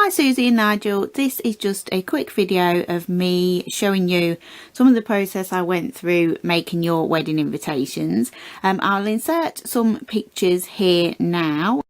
Hi Susie and Nigel, this is just a quick video of me showing you some of the process I went through making your wedding invitations. I'll insert some pictures here now.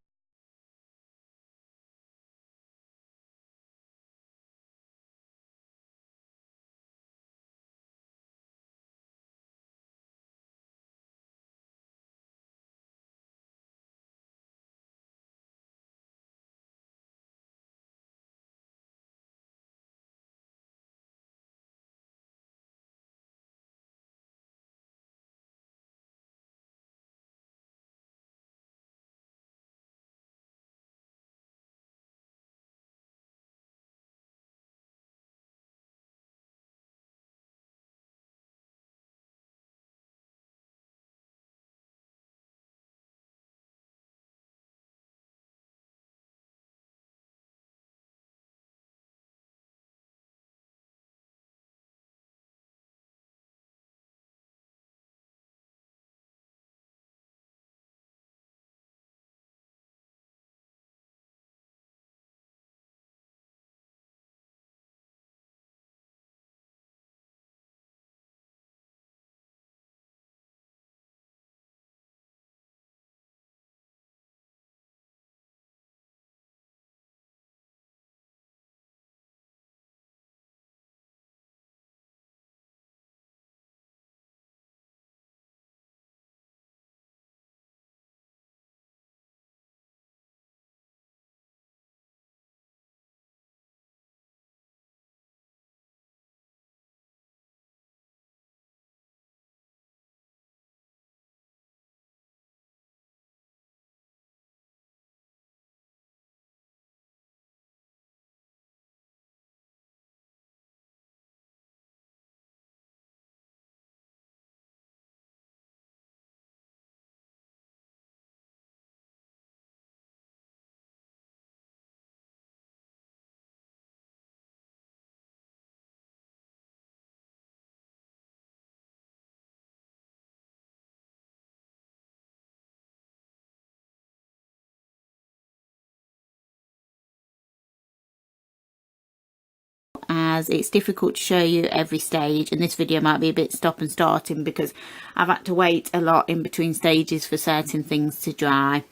As it's difficult to show you every stage, and this video might be a bit stop and starting because I've had to wait a lot in between stages for certain things to dry,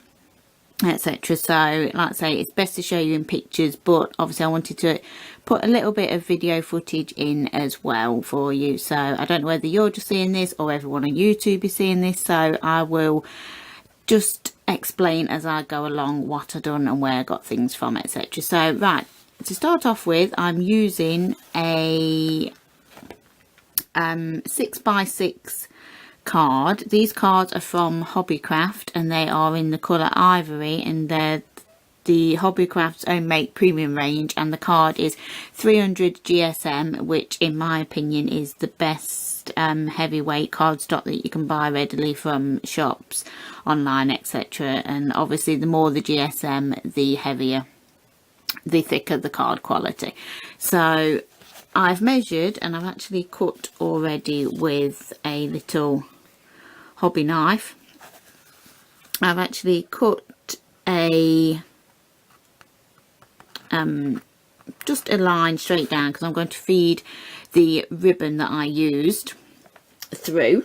etc. So like I say, it's best to show you in pictures, but obviously I wanted to put a little bit of video footage in as well for you. So I don't know whether you're just seeing this or everyone on YouTube is seeing this, so I will just explain as I go along what I've done and where I got things from, etc. So right, to start off with, I'm using a 6x6 card. These cards are from Hobbycraft and they are in the colour ivory, and they're the Hobbycraft's own make premium range, and the card is 300 GSM, which in my opinion is the best heavyweight cardstock that you can buy readily from shops, online, etc. And obviously the more the GSM, the heavier, the thicker the card quality. So I've measured and I've actually cut already with a little hobby knife. I've actually cut a just a line straight down because I'm going to feed the ribbon that I used through.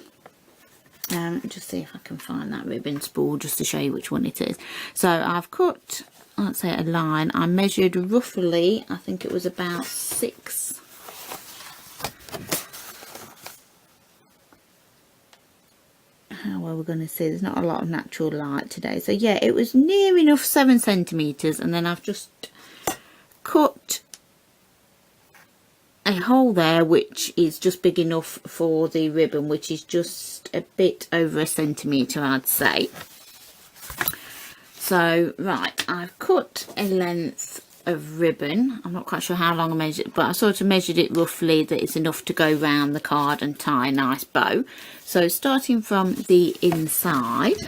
Just see if I can find that ribbon spool just to show you which one it is. So I've cut, let's say, a line. I measured roughly, I think it was about 6. How well we're going to see, there's not a lot of natural light today, so yeah, it was near enough 7 centimeters, and then I've just cut a hole there which is just big enough for the ribbon, which is just a bit over 1 centimeter, I'd say. So right, I've cut a length of ribbon. I'm not quite sure how long I measured, but I sort of measured it roughly that it's enough to go round the card and tie a nice bow. So starting from the inside,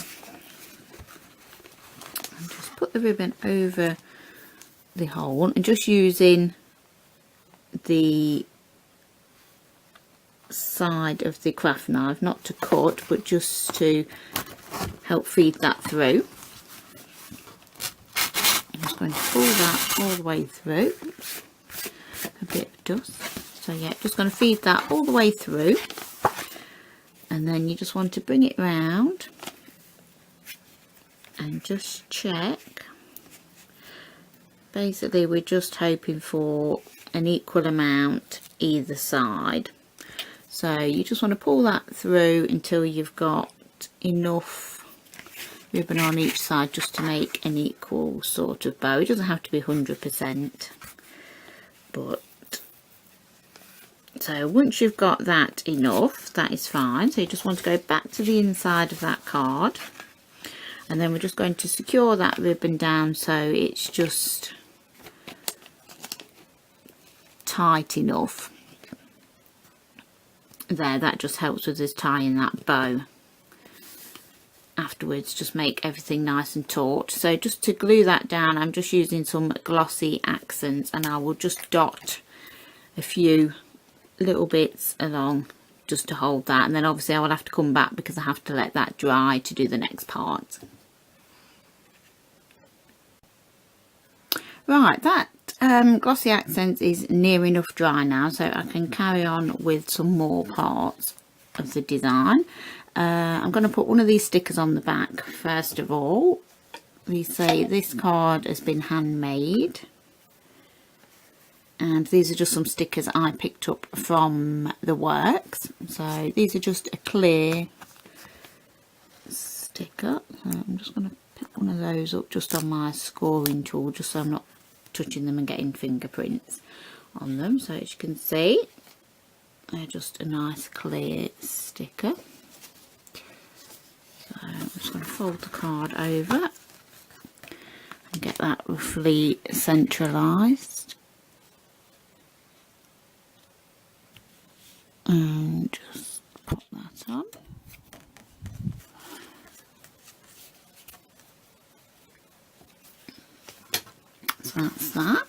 I'll just put the ribbon over the hole and just using the side of the craft knife, not to cut but just to help feed that through. just going to pull that all the way through. Oops, a bit of dust. So yeah, just going to feed that all the way through, and then you just want to bring it round and just check. Basically we're just hoping for an equal amount either side, so you just want to pull that through until you've got enough ribbon on each side just to make an equal sort of bow. It doesn't have to be 100%, but so once you've got that enough, that is fine. So you just want to go back to the inside of that card, and then we're just going to secure that ribbon down so it's just tight enough. There, that just helps with us tying that bow. Afterwards, just make everything nice and taut. So just to glue that down, I'm just using some glossy accents, and I will just dot a few little bits along just to hold that, and then obviously I will have to come back because I have to let that dry to do the next part. Right, that glossy accents is near enough dry now, so I can carry on with some more parts of the design. I'm going to put one of these stickers on the back first of all. We say this card has been handmade, and these are just some stickers I picked up from the works. So these are just a clear sticker. So I'm just going to pick one of those up just on my scoring tool, just so I'm not touching them and getting fingerprints on them. So as you can see, they're just a nice clear sticker. So I'm just going to fold the card over and get that roughly centralised, and just pop that on. So that's that.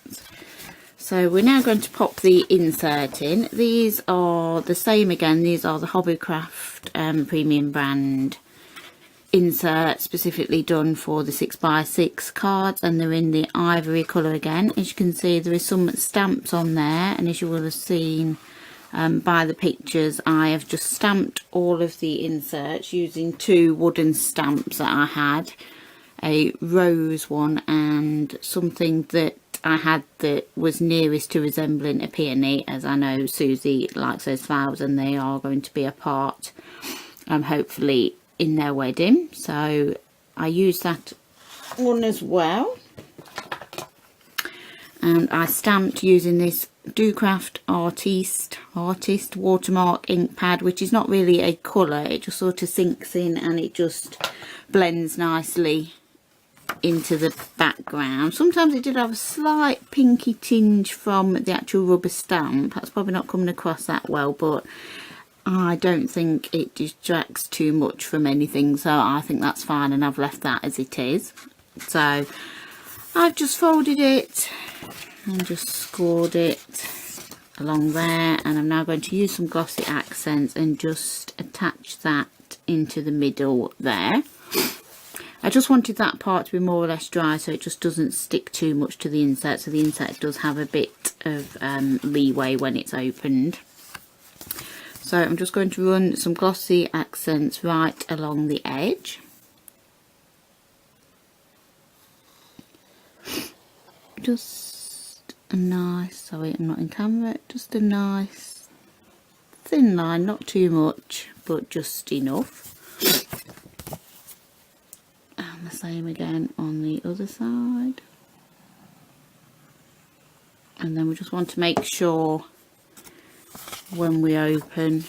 So we're now going to pop the insert in. These are the same again. These are the Hobbycraft premium brand insert, specifically done for the 6x6 cards, and they're in the ivory colour again. As you can see, there is some stamps on there, and as you will have seen by the pictures, I have just stamped all of the inserts using two wooden stamps that I had, a rose one and something that I had that was nearest to resembling a peony, as I know Susie likes those flowers and they are going to be a part hopefully in their wedding. So I used that one as well, and I stamped using this Do-Craft Artist watermark ink pad, which is not really a colour, it just sort of sinks in and it just blends nicely into the background. Sometimes it did have a slight pinky tinge from the actual rubber stamp. That's probably not coming across that well, but I don't think it distracts too much from anything, so I think that's fine, and I've left that as it is. So I've just folded it and just scored it along there, and I'm now going to use some glossy accents and just attach that into the middle there. I just wanted that part to be more or less dry so it just doesn't stick too much to the insert, so the insert does have a bit of leeway when it's opened. So I'm just going to run some glossy accents right along the edge. Just a nice, sorry I'm not in camera, just a nice thin line, not too much but just enough. And the same again on the other side. And then we just want to make sure when we open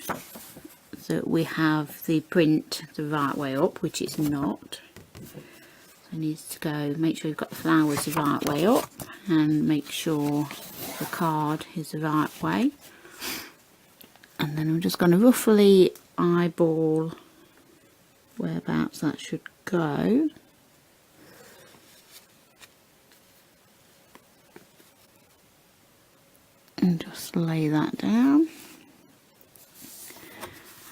that we have the print the right way up, which it's not. So it needs to go, make sure you've got the flowers the right way up, and make sure the card is the right way. And then I'm just going to roughly eyeball whereabouts that should go. And just lay that down.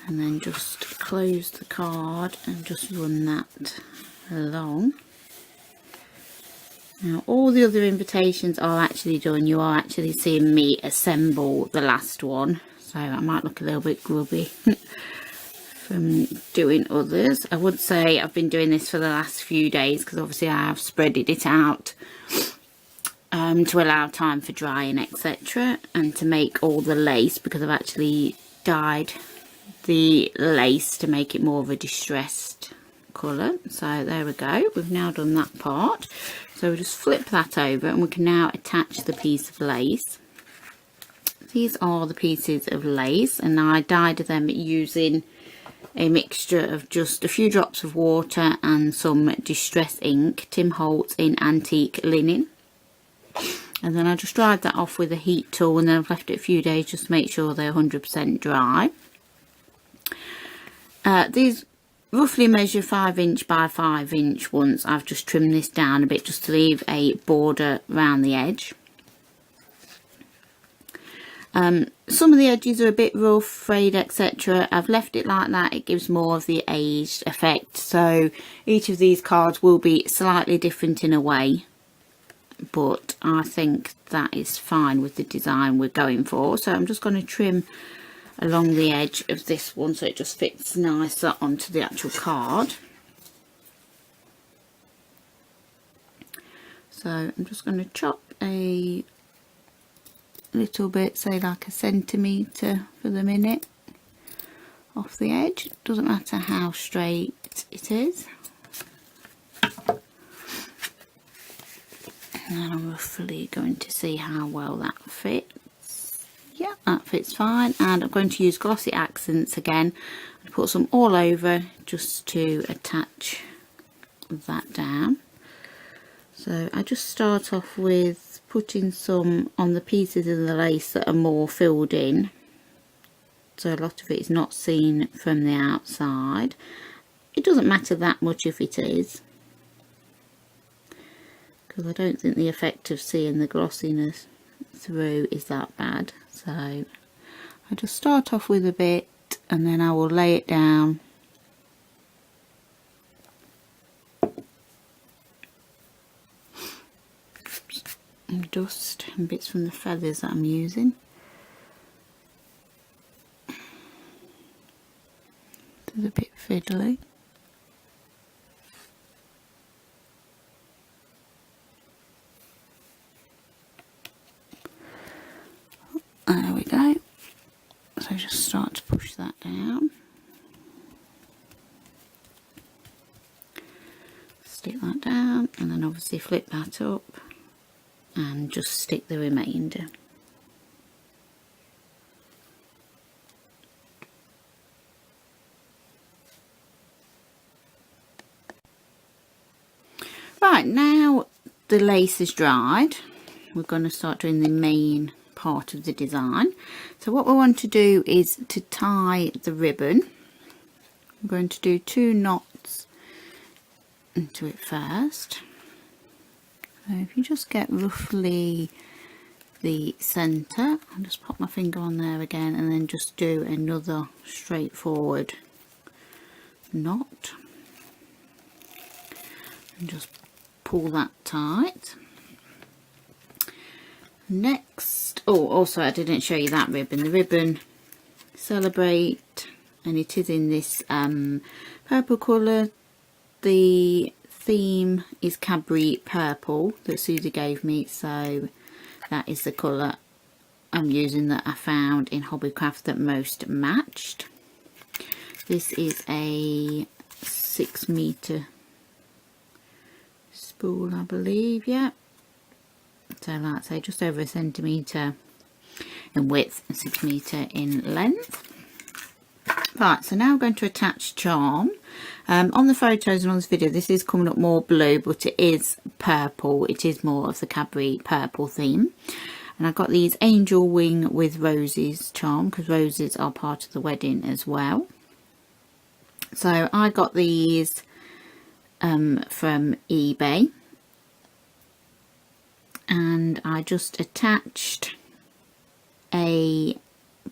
And then just close the card and just run that along. Now all the other invitations are actually done. You are actually seeing me assemble the last one, so I might look a little bit grubby from doing others. I would say I've been doing this for the last few days because obviously I have spreaded it out to allow time for drying, etc., and to make all the lace, because I've actually dyed the lace to make it more of a distressed colour. So there we go, we've now done that part. So we'll just flip that over and we can now attach the piece of lace. These are the pieces of lace, and I dyed them using a mixture of just a few drops of water and some distress ink, Tim Holtz in Antique Linen. And then I just dried that off with a heat tool, and then I've left it a few days just to make sure they're 100% dry. These roughly measure 5" by 5" ones. I've just trimmed this down a bit just to leave a border around the edge. Some of the edges are a bit rough, frayed, etc. I've left it like that. It gives more of the aged effect. So each of these cards will be slightly different in a way, but I think that is fine with the design we're going for. So I'm just going to trim along the edge of this one so it just fits nicer onto the actual card. So I'm just going to chop a little bit, say like a centimetre for the minute, off the edge. It doesn't matter how straight it is. And then I'm roughly going to see how well that fits. Yeah, that fits fine. And I'm going to use glossy accents again and put some all over just to attach that down. So I just start off with putting some on the pieces of the lace that are more filled in, so a lot of it is not seen from the outside. It doesn't matter that much if it is, because I don't think the effect of seeing the glossiness through is that bad. So I just start off with a bit and then I will lay it down and dust and bits from the feathers that I'm using. It's a bit fiddly. There we go. So just start to push that down. Stick that down and then obviously flip that up and just stick the remainder. Right, now the lace is dried, we're going to start doing the main part of the design. So what we want to do is to tie the ribbon. I'm going to do 2 knots into it first. So if you just get roughly the centre, I'll just pop my finger on there again and then just do another straightforward knot and just pull that tight. Next, oh, also I didn't show you that ribbon. The ribbon Celebrate, and it is in this purple colour. The theme is Cadbury Purple that Suzie gave me, so that is the colour I'm using that I found in Hobbycraft that most matched. This is a 6 metre spool, I believe, yeah. So like I say, just over a centimetre in width and 6 metre in length. Right, so now I'm going to attach charm. On the photos and on this video, this is coming up more blue, but it is purple. It is more of the Cadbury Purple theme. And I've got these angel wing with roses charm, because roses are part of the wedding as well. So I got these from eBay. And I just attached a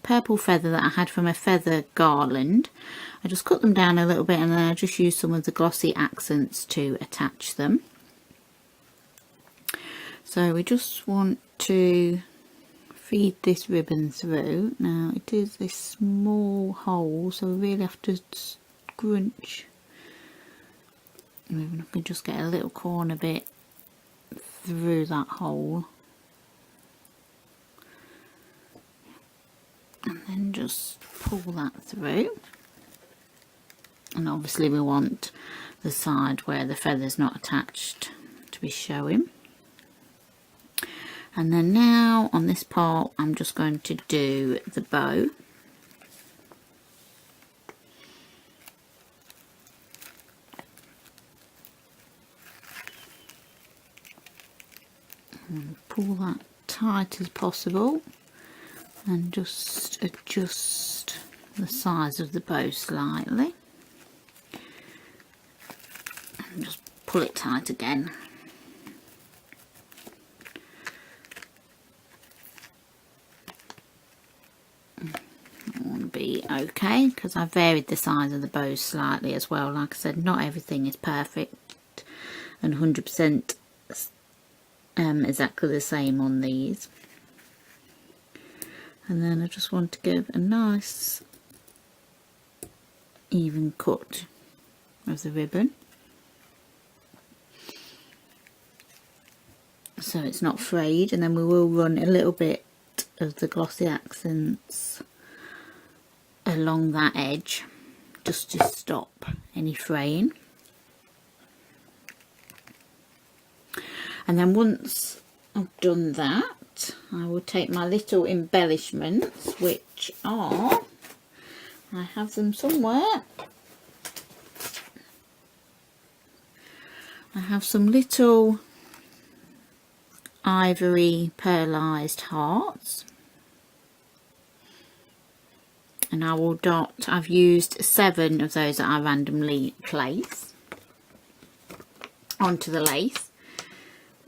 purple feather that I had from a feather garland. I just cut them down a little bit and then I just used some of the glossy accents to attach them. So we just want to feed this ribbon through. Now it is a small hole, so we really have to scrunch. Even if we just get a little corner bit through that hole, and then just pull that through. And obviously we want the side where the feather's not attached to be showing. And then now on this part I'm just going to do the bow. And pull that tight as possible and just adjust the size of the bow slightly. And just pull it tight again. Be okay, because I varied the size of the bows slightly as well. Like I said, not everything is perfect and 100% exactly the same on these. And then I just want to give a nice even cut of the ribbon, so it's not frayed. And then we will run a little bit of the glossy accents along that edge just to stop any fraying. And then once I've done that, I will take my little embellishments, which are, I have them somewhere. I have some little ivory pearlized hearts. And I will dot, I've used 7 of those that I randomly place onto the lace.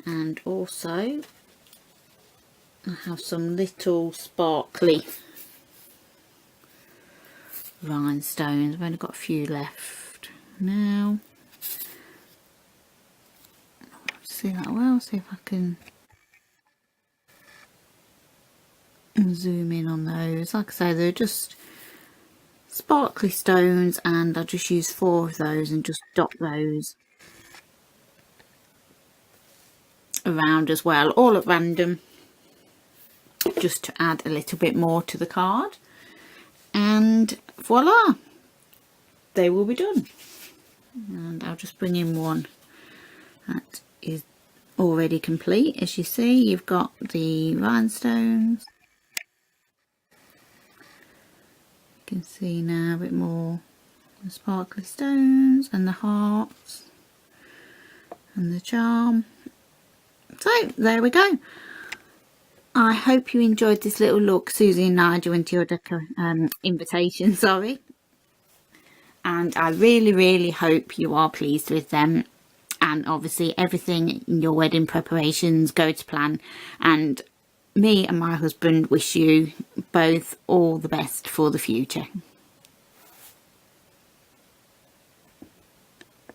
And also I have some little sparkly rhinestones. I've only got a few left now. See that well, see if I can zoom in on those. Like I say, they're just sparkly stones, and I just use 4 of those and just dot those around as well, all at random, just to add a little bit more to the card. And voila, they will be done. And I'll just bring in one that is already complete. As you see, you've got the rhinestones. You can see now a bit more the sparkly stones and the hearts and the charm. So there we go. I hope you enjoyed this little look, Suzie and Nigel, into your invitation, sorry. And I really hope you are pleased with them. And obviously everything in your wedding preparations go to plan. And me and my husband wish you both all the best for the future.